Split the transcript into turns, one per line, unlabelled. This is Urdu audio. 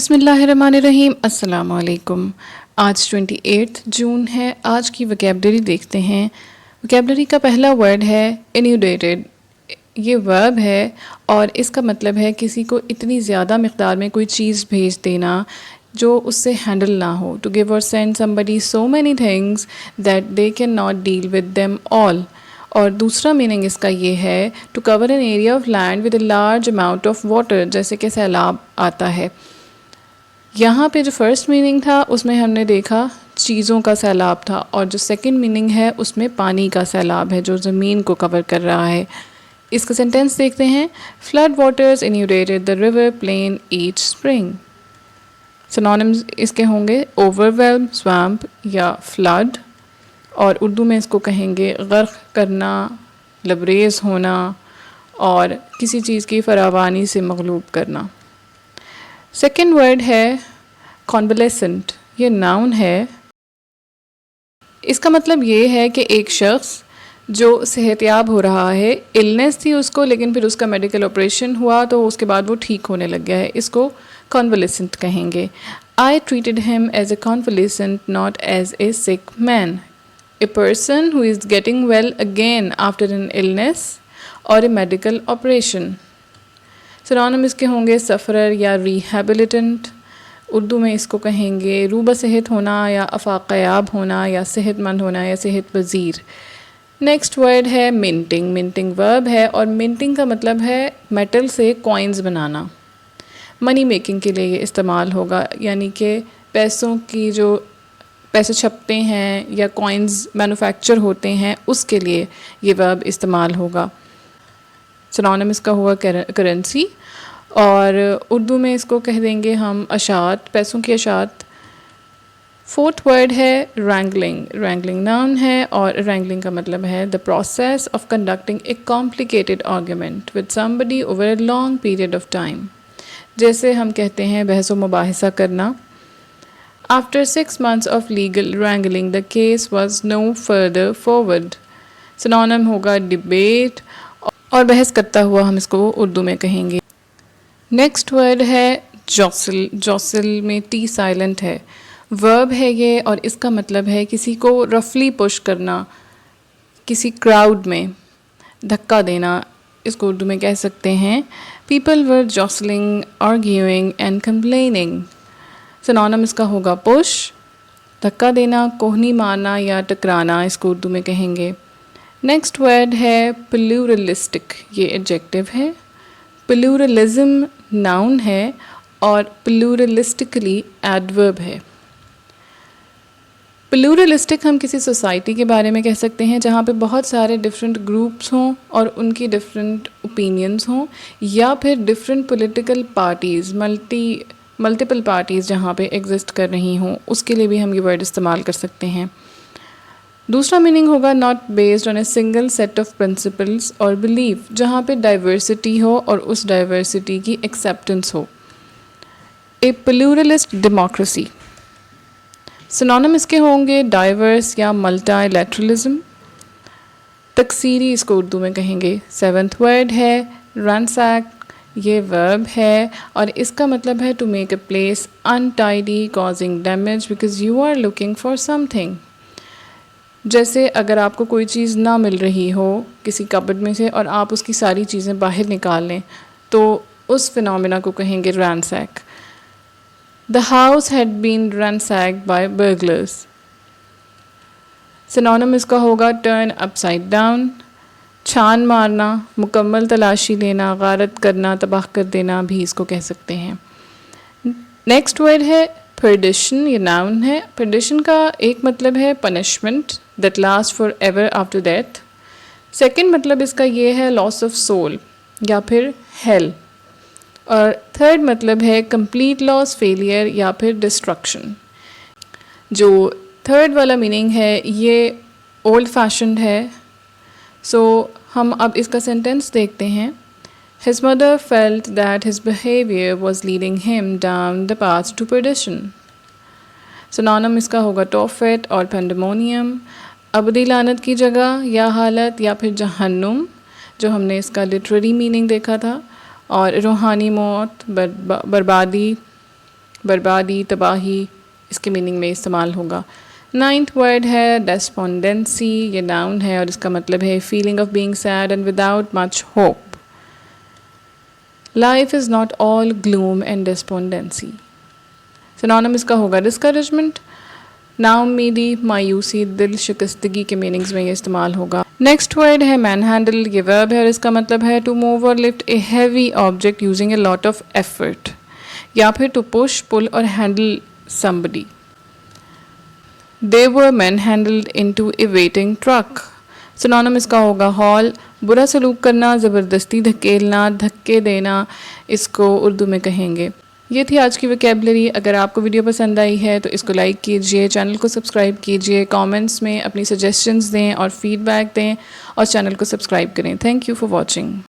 بسم اللہ الرحمن الرحیم. السلام علیکم. آج 28 جون ہے. آج کی وکیبلری دیکھتے ہیں. وکیبلری کا پہلا ورڈ ہے انیوڈیٹڈ. یہ ورب ہے اور اس کا مطلب ہے کسی کو اتنی زیادہ مقدار میں کوئی چیز بھیج دینا جو اس سے ہینڈل نہ ہو. ٹو گیو اور send somebody so many things that they cannot deal with them all. اور دوسرا میننگ اس کا یہ ہے to cover an area of land with a large amount of water, جیسے کہ سیلاب آتا ہے. یہاں پہ جو فرسٹ میننگ تھا اس میں ہم نے دیکھا چیزوں کا سیلاب تھا، اور جو سیکنڈ میننگ ہے اس میں پانی کا سیلاب ہے جو زمین کو کور کر رہا ہے. اس کا سینٹینس دیکھتے ہیں. Flood waters inundated the river plain each spring. Synonyms اس کے ہوں گے اوور ویلم، سوامپ یا فلڈ، اور اردو میں اس کو کہیں گے غرق کرنا، لبریز ہونا، اور کسی چیز کی فراوانی سے مغلوب کرنا. سیکنڈ ورڈ ہے کنولیسنٹ. یہ ناؤن ہے. اس کا مطلب یہ ہے کہ ایک شخص جو صحت یاب ہو رہا ہے، النس تھی اس کو لیکن پھر اس کا میڈیکل آپریشن ہوا تو اس کے بعد وہ ٹھیک ہونے لگ گیا ہے، اس کو کنولیسنٹ کہیں گے. I treated him as a convalescent, not as a sick man. A person who is getting well again after an illness or a medical operation. سنونم اس کے ہوں گے سفرر یا ریہیبلیٹنٹ. اردو میں اس کو کہیں گے روبہ صحت ہونا یا افاقہ یاب ہونا یا صحت مند ہونا یا صحت پذیر. نیکسٹ ورڈ ہے منٹنگ. منٹنگ ورب ہے اور منٹنگ کا مطلب ہے میٹل سے کوائنز بنانا. منی میکنگ کے لیے یہ استعمال ہوگا، یعنی کہ پیسوں کی جو پیسے چھپتے ہیں یا کوائنز مینوفیکچر ہوتے ہیں اس کے لیے یہ ورب استعمال ہوگا. سنونم اس کا ہوا کرنسی، اور اردو میں اس کو کہہ دیں گے ہم اشاعت، پیسوں کی اشاعت. فورتھ ورڈ ہے رینگلنگ. رینگلنگ ناؤن ہے اور رینگلنگ کا مطلب ہے the process of conducting a complicated argument with somebody over a long period of time. جیسے ہم کہتے ہیں بحث و مباحثہ کرنا. After 6 months of legal wrangling, the case was no further forward. سنونم ہوگا ڈیبیٹ، اور بحث کرتا ہوا ہم اس کو اردو میں کہیں گے. نیکسٹ ورڈ ہے جوسل. جوسل میں ٹی سائلنٹ ہے. ورب ہے یہ اور اس کا مطلب ہے کسی کو رفلی پش کرنا، کسی کراؤڈ میں دھکا دینا. اس کو اردو میں کہہ سکتے ہیں people were jostling, arguing and complaining. Synonym اس کا ہوگا پش، دھکا دینا، کوہنی مارنا یا ٹکرانا. اس کو اردو میں کہیں گے. نیکسٹ ورڈ ہے پلیورلسٹک. یہ ایڈجیکٹو ہے. پلیورلزم ناؤن ہے اور پلیورلسٹکلی ایڈورب ہے. پلیورلسٹک ہم کسی سوسائٹی کے بارے میں کہہ سکتے ہیں جہاں پہ بہت سارے ڈفرینٹ گروپس ہوں اور ان کی ڈفرینٹ اوپینینز ہوں، یا پھر different political parties, multiple parties جہاں پہ ایگزسٹ کر رہی ہوں، اس کے لیے بھی ہم یہ ورڈ استعمال کر سکتے ہیں. دوسرا میننگ ہوگا not based on a single set of principles اور بلیف، جہاں پہ ڈائیورسٹی ہو اور اس ڈائیورسٹی کی ایکسیپٹنس ہو. A pluralist democracy. سنونم اس کے ہوں گے ڈائیورس یا ملٹی لیٹرلزم. تکثیری اس کو اردو میں کہیں گے. سیونتھ ورڈ ہے رینسیک. یہ ورب ہے اور اس کا مطلب ہے to make a place untidy causing damage because you are looking for something. جیسے اگر آپ کو کوئی چیز نہ مل رہی ہو کسی کبڈ میں سے اور آپ اس کی ساری چیزیں باہر نکال لیں تو اس فنومینا کو کہیں گے رینسیک. The house had been ransacked by burglars. سنونم اس کا ہوگا turn upside down. چھان مارنا، مکمل تلاشی لینا، غارت کرنا، تباہ کر دینا بھی اس کو کہہ سکتے ہیں. نیکسٹ ورڈ ہے perdition. یہ ناؤن ہے. perdition کا ایک مطلب ہے punishment that lasts forever after death. Second مطلب اس کا یہ ہے loss of soul یا پھر hell. اور تھرڈ مطلب ہے کمپلیٹ لاس، فیلئر یا پھر ڈسٹرکشن. جو تھرڈ والا میننگ ہے یہ اولڈ فیشنڈ ہے. سو ہم اب اس کا سینٹینس دیکھتے ہیں. His mother felt that his behavior was leading him down the path to perdition. سنونم اس کا ہوگا توفیت اور پینڈیمونیم. ابدی لعنت کی جگہ یا حالت یا پھر جہنم، جو ہم نے اس کا لٹریری میننگ دیکھا تھا، اور روحانی موت، بربادی، بربادی، تباہی، اس کے میننگ میں استعمال ہوگا۔ 9th ورڈ ہے ڈیسپونڈنسی، یہ ناؤن ہے اور اس کا مطلب ہے feeling of being sad and without much hope. Life is not all gloom and despondency. Synonym اس کا ہوگا ڈسکریجمنٹ، نا امیدی، مایوسی، دل شکستگی کے میننگز میں یہ استعمال ہوگا۔ نیکسٹ ورڈ ہے مین ہینڈل، یہ ورب ہے اور اس کا مطلب ہے ٹو موو اور lift a heavy object using a lot of effort, یا پھر ٹو پش، پل اور handle somebody۔ They were manhandled into a waiting truck۔ Synonym اس کا ہوگا ہال، برا سلوک کرنا، زبردستی دھکیلنا، دھکے دینا، اس کو اردو میں کہیں گے۔ یہ تھی آج کی ویکیبلری۔ اگر آپ کو ویڈیو پسند آئی ہے تو اس کو لائک کیجئے، چینل کو سبسکرائب کیجئے، کامنٹس میں اپنی سجیشنز دیں اور فیڈ بیک دیں اور چینل کو سبسکرائب کریں۔ Thank you for watching.